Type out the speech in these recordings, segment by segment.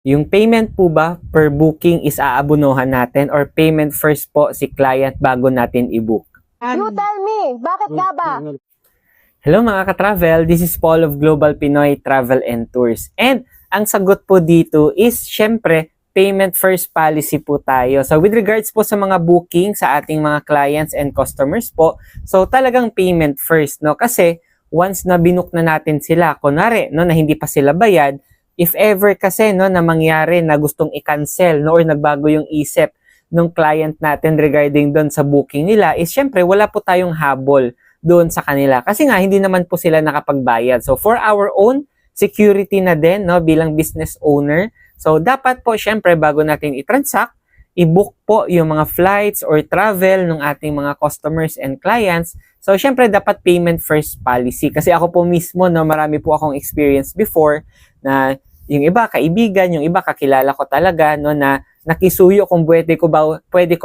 Yung payment po ba per booking is aabunuhan natin or payment first po si client bago natin i-book? You tell me, bakit nga ba? Hello mga ka-travel, this is Paul of Global Pinoy Travel and Tours. And ang sagot po dito is syempre payment first policy po tayo. So with regards po sa mga booking sa ating mga clients and customers po, so talagang payment first, no? Kasi once na binook na natin sila, kunwari, no, na hindi pa sila bayad, if ever kasi, no, na mangyari na gustong i-cancel, no, or nagbago yung isip ng client natin regarding doon sa booking nila, is syempre wala po tayong habol doon sa kanila. Kasi nga, hindi naman po sila nakapagbayad. So for our own security na din, no, bilang business owner, so dapat po syempre bago natin i-transact, i-book po yung mga flights or travel ng ating mga customers and clients. So syempre dapat payment first policy. Kasi ako po mismo, no, marami po akong experience before na yung iba kaibigan, yung iba kakilala ko talaga, no, na nakisuyo kung pwede ko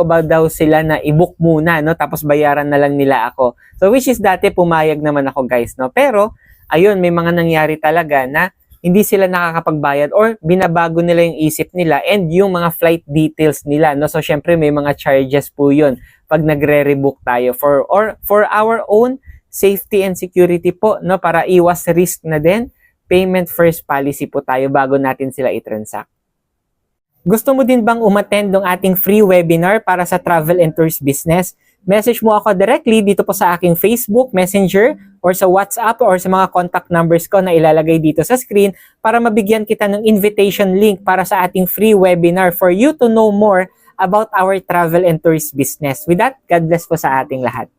ba daw sila na i-book muna, no, tapos bayaran na lang nila ako. So which is dati pumayag naman ako, guys, no. Pero ayun, may mga nangyari talaga na hindi sila nakakapagbayad or binabago nila yung isip nila and yung mga flight details nila, no. So syempre may mga charges po yun pag nagre-rebook tayo for our own safety and security po, no, para iwas risk na din. Payment first policy po tayo bago natin sila i-transact. Gusto mo din bang umattend ng ating free webinar para sa travel and tours business? Message mo ako directly dito po sa aking Facebook, Messenger, or sa WhatsApp or sa mga contact numbers ko na ilalagay dito sa screen para mabigyan kita ng invitation link para sa ating free webinar for you to know more about our travel and tours business. With that, God bless po sa ating lahat.